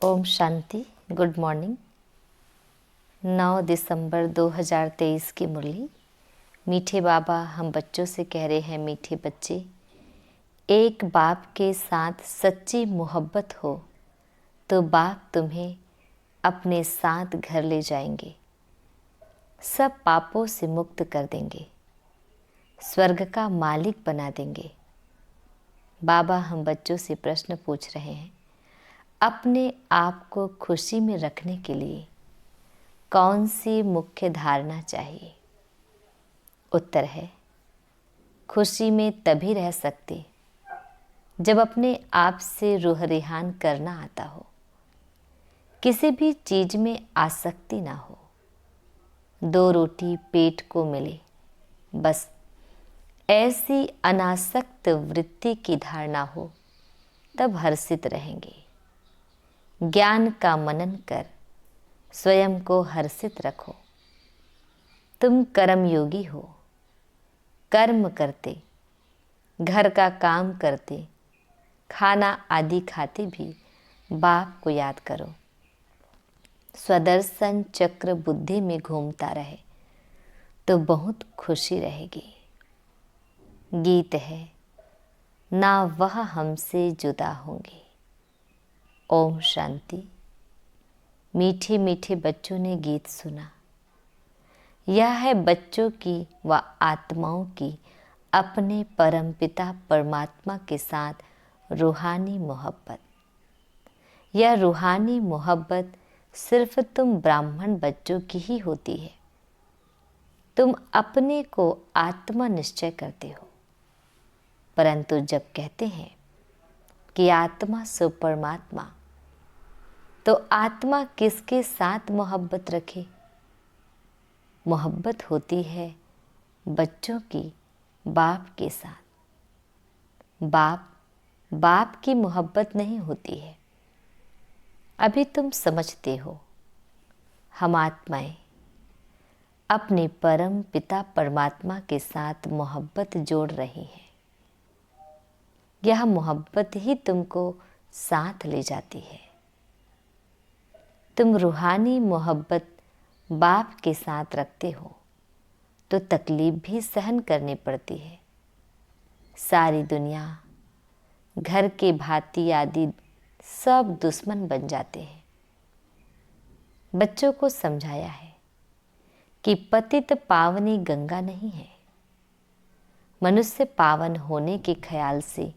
Om Shanti. Good morning. 9 दिसंबर 2023 की मुरली। मीठे बाबा हम बच्चों से कह रहे हैं, मीठे बच्चे, एक बाप के साथ सच्ची मोहब्बत हो तो बाप तुम्हें अपने साथ घर ले जाएंगे, सब पापों से मुक्त कर देंगे, स्वर्ग का मालिक बना देंगे। बाबा हम बच्चों से प्रश्न पूछ रहे हैं, अपने आप को खुशी में रखने के लिए कौन सी मुख्य धारणा चाहिए? उत्तर है, खुशी में तभी रह सकते जब अपने आप से रूह रेहान करना आता हो, किसी भी चीज में आसक्ति ना हो, 2 रोटी पेट को मिले, बस ऐसी अनासक्त वृत्ति की धारणा हो, तब हर्षित रहेंगे। ज्ञान का मनन कर स्वयं को हर्षित रखो। तुम कर्मयोगी हो, कर्म करते, घर का काम करते, खाना आदि खाते भी बाप को याद करो। स्वदर्शन चक्र बुद्धि में घूमता रहे तो बहुत खुशी रहेगी। गीत है, ना वह हमसे जुदा होंगे। ओम शांति। मीठे मीठे बच्चों ने गीत सुना। यह है बच्चों की व आत्माओं की अपने परमपिता परमात्मा के साथ रूहानी मोहब्बत। यह रूहानी मोहब्बत सिर्फ तुम ब्राह्मण बच्चों की ही होती है। तुम अपने को आत्मा निश्चय करते हो, परंतु जब कहते हैं कि आत्मा सो परमात्मा, तो आत्मा किसके साथ मोहब्बत रखे? मोहब्बत होती है बच्चों की बाप के साथ। बाप की मोहब्बत नहीं होती है। अभी तुम समझते हो, हम आत्माएं अपने परम पिता परमात्मा के साथ मोहब्बत जोड़ रही हैं। यह मोहब्बत ही तुमको साथ ले जाती है। तुम रूहानी मोहब्बत बाप के साथ रखते हो तो तकलीफ भी सहन करनी पड़ती है। सारी दुनिया, घर के भाती आदि सब दुश्मन बन जाते हैं। बच्चों को समझाया है कि पतित पावनी गंगा नहीं है। मनुष्य पावन होने के ख्याल से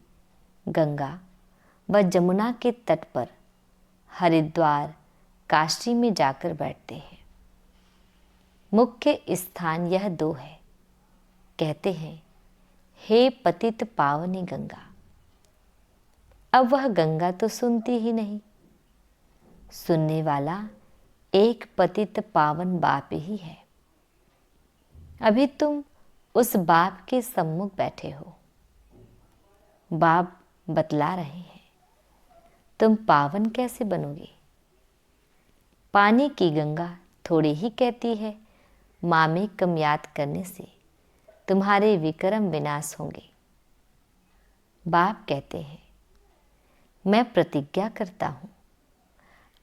गंगा व जमुना के तट पर, हरिद्वार, काशी में जाकर बैठते हैं। मुख्य स्थान यह 2 है। कहते हैं, हे पतित पावनी गंगा। अब वह गंगा तो सुनती ही नहीं। सुनने वाला एक पतित पावन बाप ही है। अभी तुम उस बाप के सम्मुख बैठे हो। बाप बतला रहे हैं, तुम पावन कैसे बनोगे? पानी की गंगा थोड़ी ही कहती है, मामे कम याद करने से तुम्हारे विक्रम विनाश होंगे। बाप कहते हैं, मैं प्रतिज्ञा करता हूं,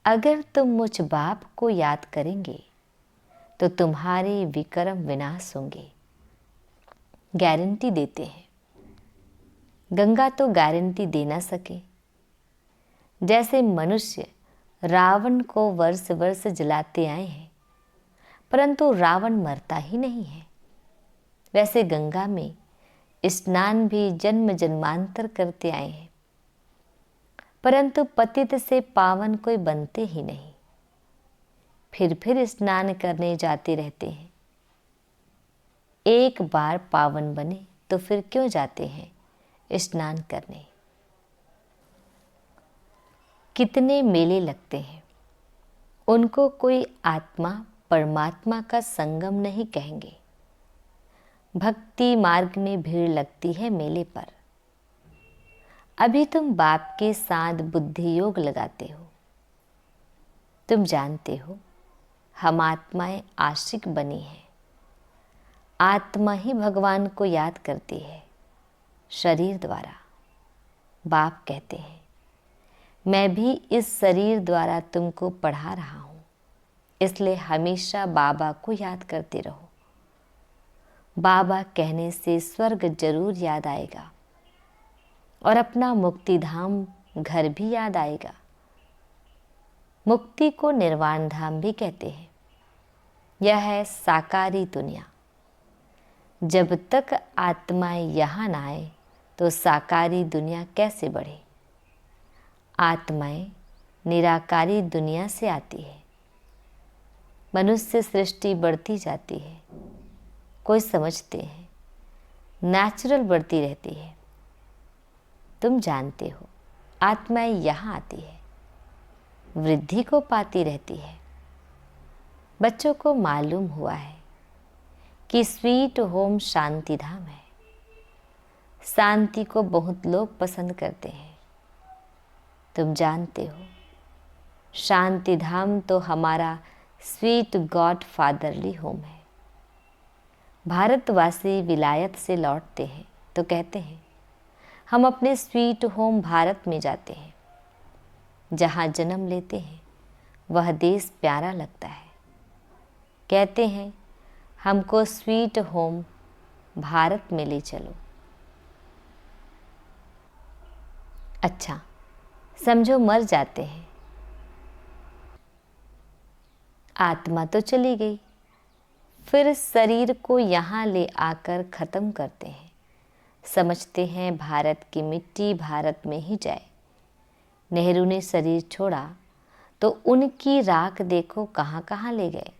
अगर तुम मुझ बाप को याद करेंगे तो तुम्हारे विक्रम विनाश होंगे। गारंटी देते हैं। गंगा तो गारंटी दे ना सके। जैसे मनुष्य रावण को वर्ष वर्ष जलाते आए हैं, परंतु रावण मरता ही नहीं है, वैसे गंगा में स्नान भी जन्म जन्मांतर करते आए हैं, परंतु पतित से पावन कोई बनते ही नहीं। फिर स्नान करने जाते रहते हैं। एक बार पावन बने तो फिर क्यों जाते हैं स्नान करने? कितने मेले लगते हैं, उनको कोई आत्मा परमात्मा का संगम नहीं कहेंगे। भक्ति मार्ग में भीड़ लगती है मेले पर। अभी तुम बाप के साथ बुद्धि योग लगाते हो। तुम जानते हो, हम आत्माएं आशिक बनी हैं। आत्मा ही भगवान को याद करती है शरीर द्वारा। बाप कहते हैं, मैं भी इस शरीर द्वारा तुमको पढ़ा रहा हूँ, इसलिए हमेशा बाबा को याद करते रहो। बाबा कहने से स्वर्ग जरूर याद आएगा और अपना मुक्ति धाम घर भी याद आएगा। मुक्ति को निर्वाण धाम भी कहते हैं। यह है साकारी दुनिया। जब तक आत्माएं यहाँ ना आए तो साकारी दुनिया कैसे बढ़े। आत्माएं निराकारी दुनिया से आती है। मनुष्य सृष्टि बढ़ती जाती है। कोई समझते हैं नेचुरल बढ़ती रहती है। तुम जानते हो आत्माएं यहाँ आती है, वृद्धि को पाती रहती है। बच्चों को मालूम हुआ है कि स्वीट होम शांति धाम है। शांति को बहुत लोग पसंद करते हैं। तुम जानते हो शांति धाम तो हमारा स्वीट गॉड फादरली होम है। भारतवासी विलायत से लौटते हैं तो कहते हैं हम अपने स्वीट होम भारत में जाते हैं। जहाँ जन्म लेते हैं वह देश प्यारा लगता है। कहते हैं हमको स्वीट होम भारत में ले चलो। अच्छा, समझो मर जाते हैं, आत्मा तो चली गई, फिर शरीर को यहाँ ले आकर ख़त्म करते हैं। समझते हैं भारत की मिट्टी भारत में ही जाए। नेहरू ने शरीर छोड़ा तो उनकी राख देखो कहाँ कहाँ ले गए।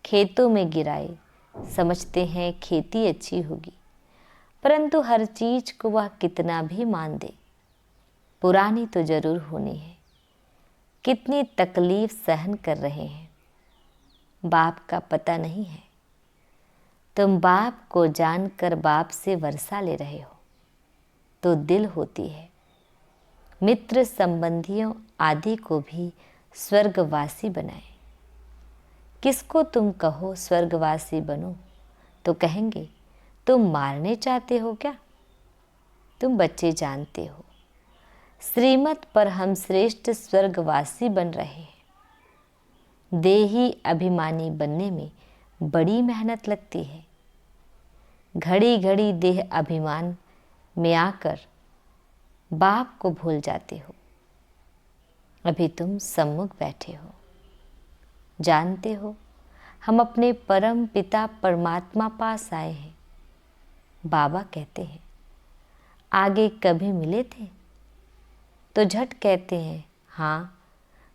खेतों में गिराए, समझते हैं खेती अच्छी होगी, परंतु हर चीज को वह कितना भी मान दे, पुरानी तो जरूर होनी है। कितनी तकलीफ सहन कर रहे हैं, बाप का पता नहीं है। तुम बाप को जानकर बाप से वर्षा ले रहे हो तो दिल होती है। मित्र संबंधियों आदि को भी स्वर्गवासी बनाए। किसको तुम कहो स्वर्गवासी बनो तो कहेंगे तुम मारने चाहते हो क्या। तुम बच्चे जानते हो श्रीमत पर हम श्रेष्ठ स्वर्गवासी बन रहे हैं। देही अभिमानी बनने में बड़ी मेहनत लगती है। घड़ी घड़ी देह अभिमान में आकर बाप को भूल जाते हो। अभी तुम सम्मुख बैठे हो, जानते हो हम अपने परम पिता परमात्मा पास आए हैं। बाबा कहते हैं आगे कभी मिले थे तो झट कहते हैं हाँ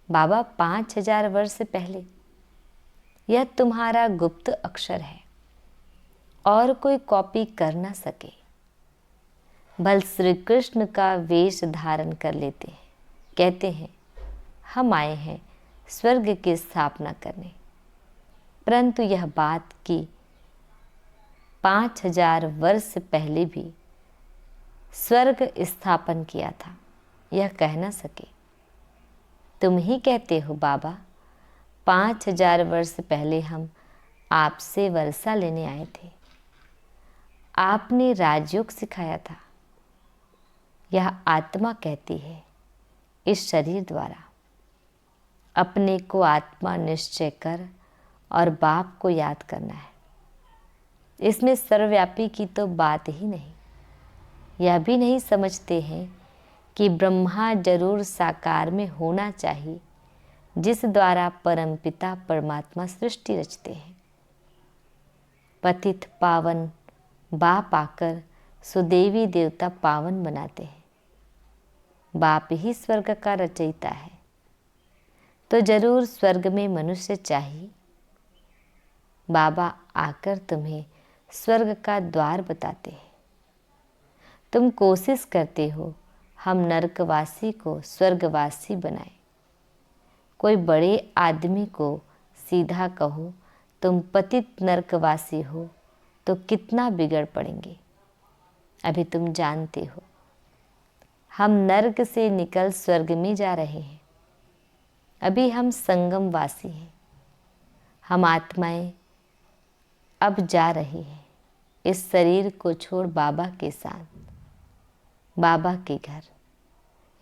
बाबा 5000 वर्ष पहले। यह तुम्हारा गुप्त अक्षर है और कोई कॉपी कर ना सके। बल श्री कृष्ण का वेश धारण कर लेते हैं। कहते हैं हम आए हैं स्वर्ग की स्थापना करने, परंतु यह बात कि 5000 वर्ष पहले भी स्वर्ग स्थापन किया था यह कह ना सके। तुम ही कहते हो बाबा 5000 वर्ष पहले हम आपसे वर्षा लेने आए थे। आपने राजयोग सिखाया था। यह आत्मा कहती है इस शरीर द्वारा अपने को आत्मा निश्चय कर और बाप को याद करना है। इसमें सर्वव्यापी की तो बात ही नहीं। यह भी नहीं समझते हैं कि ब्रह्मा जरूर साकार में होना चाहिए, जिस द्वारा परमपिता परमात्मा सृष्टि रचते हैं। पतित पावन बाप आकर सुदेवी देवता पावन बनाते हैं। बाप ही स्वर्ग का रचयिता है, तो जरूर स्वर्ग में मनुष्य चाहिए। बाबा आकर तुम्हें स्वर्ग का द्वार बताते हैं। तुम कोशिश करते हो हम नरकवासी को स्वर्गवासी बनाए। कोई बड़े आदमी को सीधा कहो तुम पतित नरकवासी हो तो कितना बिगड़ पड़ेंगे। अभी तुम जानते हो हम नर्क से निकल स्वर्ग में जा रहे हैं। अभी हम संगमवासी हैं। हम आत्माएं अब जा रही हैं इस शरीर को छोड़ बाबा के साथ, बाबा के घर।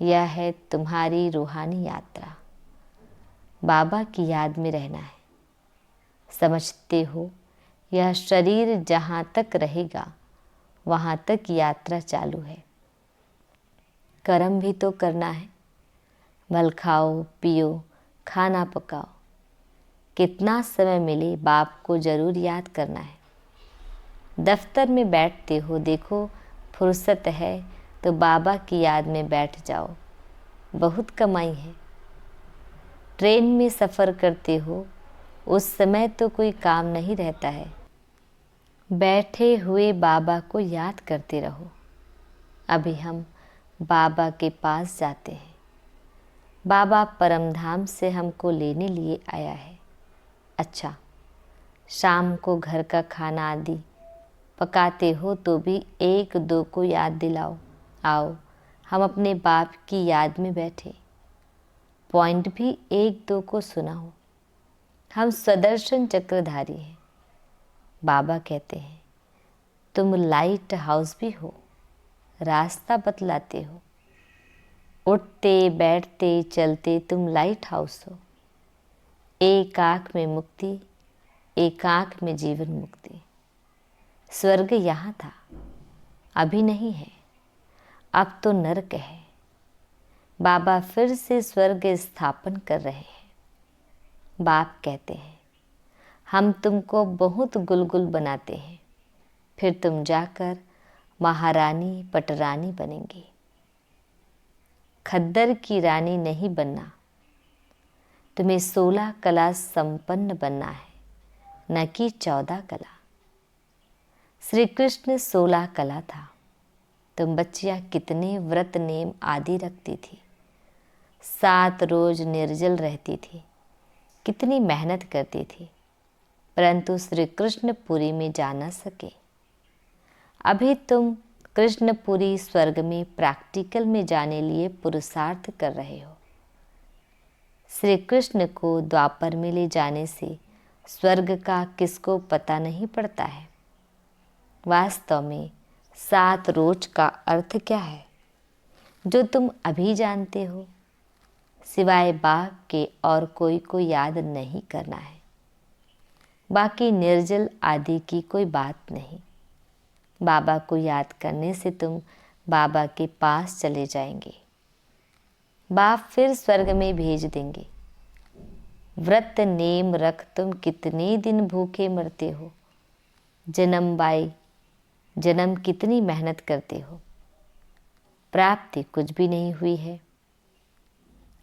यह है तुम्हारी रूहानी यात्रा। बाबा की याद में रहना है। समझते हो, यह शरीर जहाँ तक रहेगा वहाँ तक यात्रा चालू है। कर्म भी तो करना है। मल खाओ, पियो, खाना पकाओ। कितना समय मिले बाप को ज़रूर याद करना है। दफ्तर में बैठते हो, देखो फुर्सत है तो बाबा की याद में बैठ जाओ, बहुत कमाई है। ट्रेन में सफ़र करते हो, उस समय तो कोई काम नहीं रहता है। बैठे हुए बाबा को याद करते रहो। अभी हम बाबा के पास जाते हैं। बाबा परमधाम से हमको लेने लिए आया है। अच्छा, शाम को घर का खाना आदि पकाते हो तो भी एक दो को याद दिलाओ। आओ, हम अपने बाप की याद में बैठे। पॉइंट भी एक दो को सुनाओ। हम सुदर्शन चक्रधारी हैं। बाबा कहते हैं, तुम लाइट हाउस भी हो, रास्ता बतलाते हो। उठते बैठते चलते तुम लाइट हाउस हो। एक आँख में मुक्ति, एक आँख में जीवन मुक्ति। स्वर्ग यहाँ था, अभी नहीं है, अब तो नरक है। बाबा फिर से स्वर्ग स्थापन कर रहे हैं। बाप कहते हैं, हम तुमको बहुत गुलगुल बनाते हैं, फिर तुम जाकर महारानी पटरानी बनेंगी। खद्दर की रानी नहीं बनना, तुम्हें 16 कला संपन्न बनना है, न कि 14 कला। श्री कृष्ण 16 कला था। तुम बच्चियाँ कितने व्रत नेम आदि रखती थी, 7 रोज निर्जल रहती थी, कितनी मेहनत करती थी, परंतु श्री कृष्णपुरी में जा न सके। अभी तुम कृष्णपुरी स्वर्ग में प्रैक्टिकल में जाने लिए पुरुषार्थ कर रहे हो। श्री कृष्ण को द्वापर में ले जाने से स्वर्ग का किसको पता नहीं पड़ता है। वास्तव में 7 रोज का अर्थ क्या है, जो तुम अभी जानते हो? सिवाय बाप के और कोई को याद नहीं करना है। बाकी निर्जल आदि की कोई बात नहीं। बाबा को याद करने से तुम बाबा के पास चले जाएंगे। बाप फिर स्वर्ग में भेज देंगे। व्रत नेम रख तुम कितने दिन भूखे मरते हो। जन्म बाई जन्म कितनी मेहनत करते हो, प्राप्ति कुछ भी नहीं हुई है।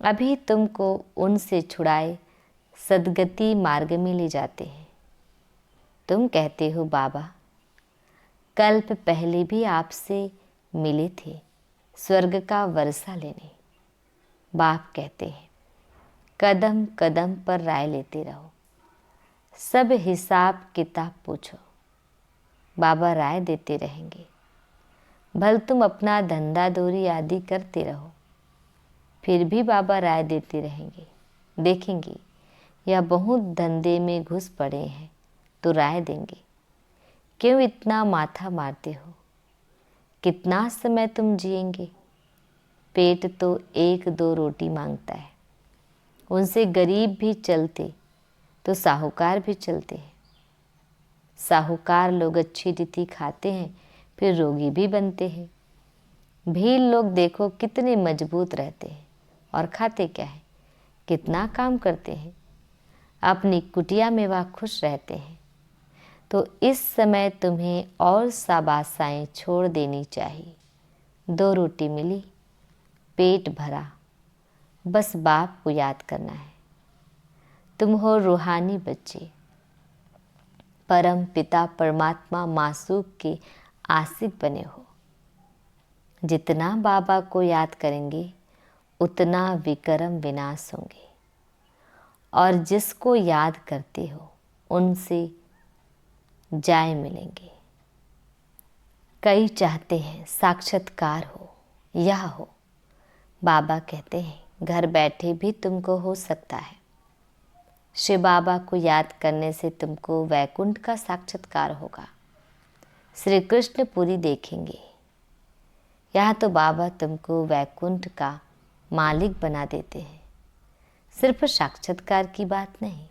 अभी तुमको उनसे छुड़ाए सदगति मार्ग में ले जाते हैं। तुम कहते हो, बाबा कल्प पहले भी आपसे मिले थे स्वर्ग का वर्षा लेने। बाप कहते हैं, कदम कदम पर राय लेते रहो, सब हिसाब किताब पूछो। बाबा राय देते रहेंगे। भल तुम अपना धंधा दोरी आदि करते रहो, फिर भी बाबा राय देते रहेंगे। देखेंगे यह बहुत धंधे में घुस पड़े हैं तो राय देंगे, क्यों इतना माथा मारते हो, कितना समय तुम जिएंगे। पेट तो 1-2 रोटी मांगता है, उनसे गरीब भी चलते तो साहूकार भी चलते हैं। साहूकार लोग अच्छी रीति खाते हैं, फिर रोगी भी बनते हैं। भील लोग देखो कितने मजबूत रहते हैं और खाते क्या है, कितना काम करते हैं। अपनी कुटिया में वह खुश रहते हैं। तो इस समय तुम्हें और शाबाशाएं छोड़ देनी चाहिए। 2 रोटी मिली, पेट भरा, बस बाप को याद करना है। तुम हो रूहानी बच्चे, परम पिता परमात्मा मासूक के आशिक बने हो। जितना बाबा को याद करेंगे उतना विकर्म विनाश होंगे, और जिसको याद करते हो उनसे जाए मिलेंगे। कई चाहते हैं साक्षात्कार हो, यह हो। बाबा कहते हैं, घर बैठे भी तुमको हो सकता है। शिव बाबा को याद करने से तुमको वैकुंठ का साक्षात्कार होगा। श्री कृष्ण पुरी देखेंगे। यहाँ तो बाबा तुमको वैकुंठ का मालिक बना देते हैं। सिर्फ साक्षात्कार की बात नहीं,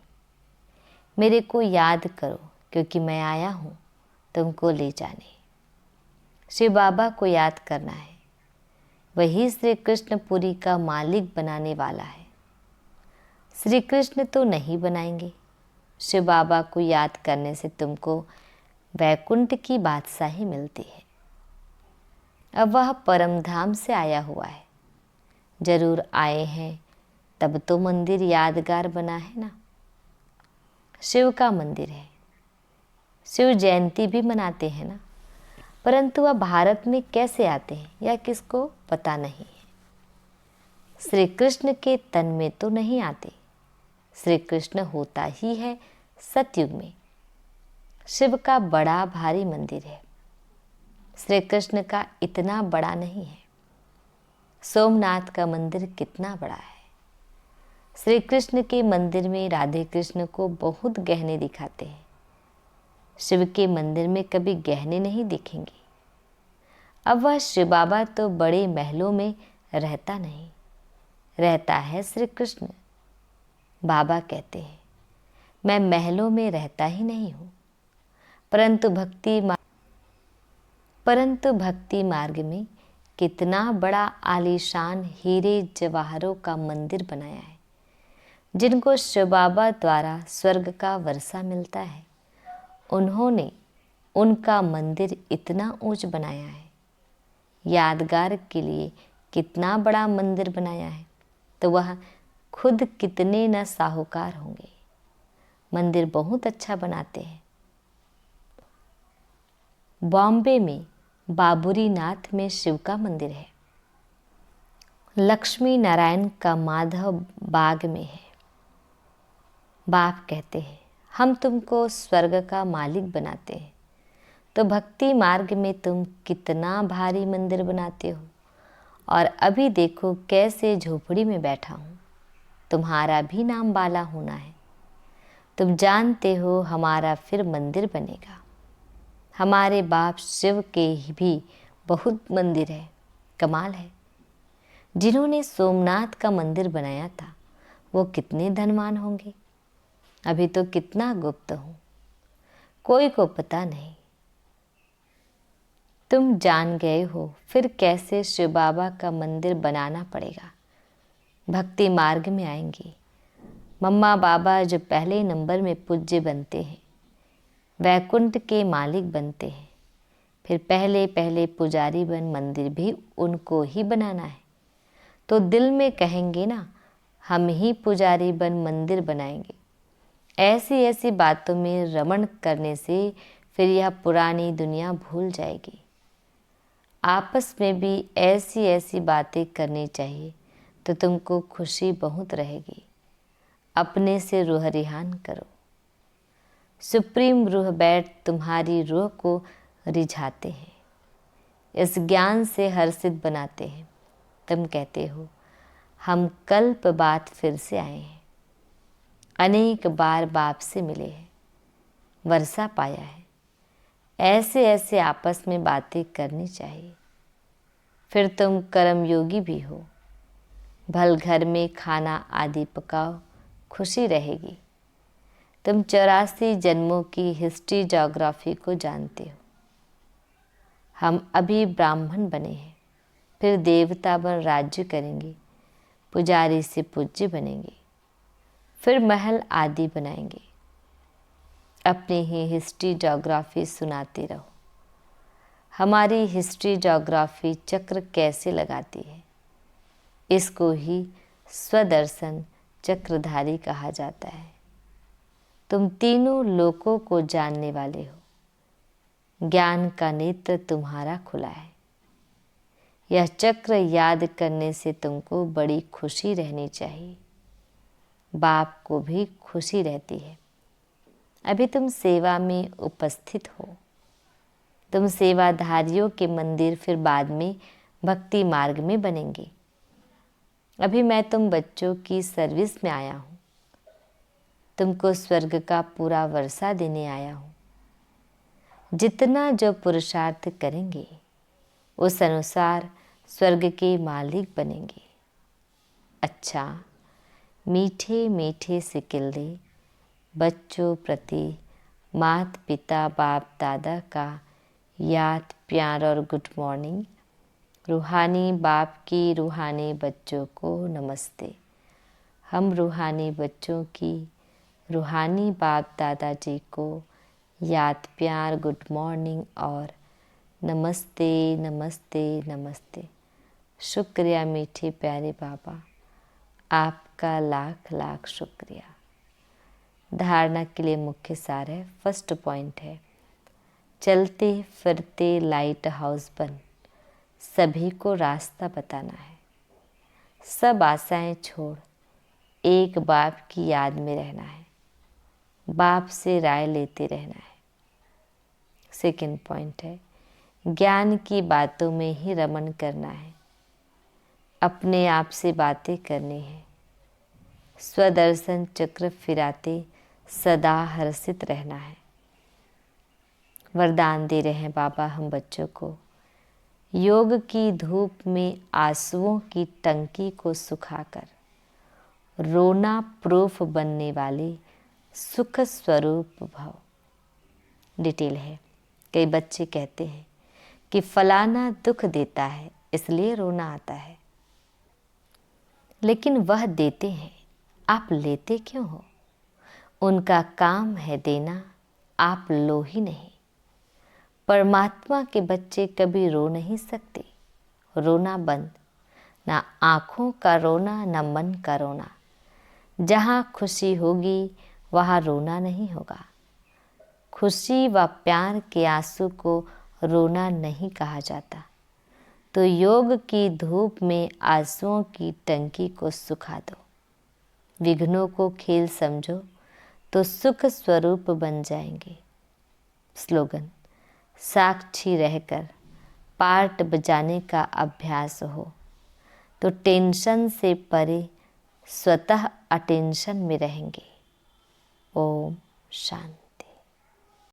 मेरे को याद करो क्योंकि मैं आया हूँ तुमको ले जाने। शिव बाबा को याद करना है, वही श्री कृष्णपुरी का मालिक बनाने वाला है। श्री कृष्ण तो नहीं बनाएंगे। शिव बाबा को याद करने से तुमको वैकुंठ की बादशाही मिलती है। अब वह परम धाम से आया हुआ है, जरूर आए हैं तब तो मंदिर यादगार बना है ना। शिव का मंदिर है, शिव जयंती भी मनाते हैं ना, परंतु वह भारत में कैसे आते हैं यह किसको पता नहीं है। श्री कृष्ण के तन में तो नहीं आते। श्री कृष्ण होता ही है सतयुग में। शिव का बड़ा भारी मंदिर है, श्री कृष्ण का इतना बड़ा नहीं है। सोमनाथ का मंदिर कितना बड़ा है। श्री कृष्ण के मंदिर में राधे कृष्ण को बहुत गहने दिखाते हैं। शिव के मंदिर में कभी गहने नहीं दिखेंगे। अब वह शिव बाबा तो बड़े महलों में रहता नहीं, रहता है श्री कृष्ण। बाबा कहते हैं मैं महलों में रहता ही नहीं हूँ, परंतु भक्ति मार्ग में कितना बड़ा आलीशान हीरे जवाहरों का मंदिर बनाया है, जिनको शिव बाबा द्वारा स्वर्ग का वर्षा मिलता है। उन्होंने उनका मंदिर इतना ऊंच बनाया है, यादगार के लिए कितना बड़ा मंदिर बनाया है, तो वह खुद कितने न साहूकार होंगे। मंदिर बहुत अच्छा बनाते हैं। बॉम्बे में बाबूरी नाथ में शिव का मंदिर है। लक्ष्मी नारायण का माधव बाग में है। बाप कहते हैं हम तुमको स्वर्ग का मालिक बनाते हैं, तो भक्ति मार्ग में तुम कितना भारी मंदिर बनाते हो। और अभी देखो कैसे झोपड़ी में बैठा हूँ। तुम्हारा भी नाम बाला होना है। तुम जानते हो हमारा फिर मंदिर बनेगा। हमारे बाप शिव के भी बहुत मंदिर है। कमाल है, जिन्होंने सोमनाथ का मंदिर बनाया था वो कितने धनवान होंगे। अभी तो कितना गुप्त हूँ, कोई को पता नहीं। तुम जान गए हो फिर कैसे शिव बाबा का मंदिर बनाना पड़ेगा। भक्ति मार्ग में आएंगे। मम्मा बाबा जो पहले नंबर में पूज्य बनते हैं, वैकुंठ के मालिक बनते हैं, फिर पहले पहले पुजारी बन मंदिर भी उनको ही बनाना है। तो दिल में कहेंगे ना हम ही पुजारी बन मंदिर बनाएंगे। ऐसी ऐसी बातों में रमण करने से फिर यह पुरानी दुनिया भूल जाएगी। आपस में भी ऐसी ऐसी बातें करनी चाहिए तो तुमको खुशी बहुत रहेगी। अपने से रूह रिहान करो। सुप्रीम रूह बैठ तुम्हारी रूह को रिझाते हैं, इस ज्ञान से हर्षित बनाते हैं। तुम कहते हो हम कल्प बाद फिर से आए हैं, अनेक बार बाप से मिले हैं, वर्षा पाया है। ऐसे ऐसे आपस में बातें करनी चाहिए। फिर तुम कर्मयोगी भी हो। भल घर में खाना आदि पकाओ, खुशी रहेगी। तुम 84 जन्मों की हिस्ट्री ज्योग्राफी को जानते हो। हम अभी ब्राह्मण बने हैं, फिर देवता बन राज्य करेंगे, पुजारी से पूज्य बनेंगे, फिर महल आदि बनाएंगे। अपनी ही हिस्ट्री ज्योग्राफी सुनाते रहो। हमारी हिस्ट्री ज्योग्राफी चक्र कैसे लगाती है, इसको ही स्वदर्शन चक्रधारी कहा जाता है। तुम तीनों लोकों को जानने वाले हो। ज्ञान का नेत्र तुम्हारा खुला है। यह चक्र याद करने से तुमको बड़ी खुशी रहनी चाहिए। बाप को भी खुशी रहती है। अभी तुम सेवा में उपस्थित हो। तुम सेवाधारियों के मंदिर फिर बाद में भक्ति मार्ग में बनेंगे। अभी मैं तुम बच्चों की सर्विस में आया हूँ। तुमको स्वर्ग का पूरा वर्षा देने आया हूँ। जितना जो पुरुषार्थ करेंगे उस अनुसार स्वर्ग के मालिक बनेंगे। अच्छा, मीठे मीठे सिकिल्ले बच्चों प्रति माता पिता बाप दादा का याद प्यार और गुड मॉर्निंग। रूहानी बाप की रूहानी बच्चों को नमस्ते। हम रूहानी बच्चों की रूहानी बाप दादाजी को याद प्यार गुड मॉर्निंग और नमस्ते नमस्ते नमस्ते। शुक्रिया मीठे प्यारे बाबा, आपका लाख लाख शुक्रिया। धारणा के लिए मुख्य सार है। फर्स्ट पॉइंट है, चलते फिरते लाइट हाउस बन सभी को रास्ता बताना है। सब आशाएं छोड़ एक बाप की याद में रहना है, बाप से राय लेते रहना है। सेकंड पॉइंट है, ज्ञान की बातों में ही रमन करना है, अपने आप से बातें करनी है। स्वदर्शन चक्र फिराते सदा हर्षित रहना है। वरदान दे रहे हैं बाबा हम बच्चों को, योग की धूप में आंसुओं की टंकी को सुखाकर रोना प्रूफ बनने वाले सुख स्वरूप भव। डिटेल है, कई बच्चे कहते हैं कि फलाना दुख देता है इसलिए रोना आता है, लेकिन वह देते हैं, आप लेते क्यों हो? उनका काम है देना, आप लो ही नहीं। परमात्मा के बच्चे कभी रो नहीं सकते, रोना बंद। ना आँखों का रोना, ना मन का रोना। जहाँ खुशी होगी वहाँ रोना नहीं होगा। खुशी व प्यार के आंसू को रोना नहीं कहा जाता। तो योग की धूप में आंसुओं की टंकी को सुखा दो। विघ्नों को खेल समझो तो सुख स्वरूप बन जाएंगे। स्लोगन, साक्षी रहकर पार्ट बजाने का अभ्यास हो तो टेंशन से परे स्वतः अटेंशन में रहेंगे। ओम शांति।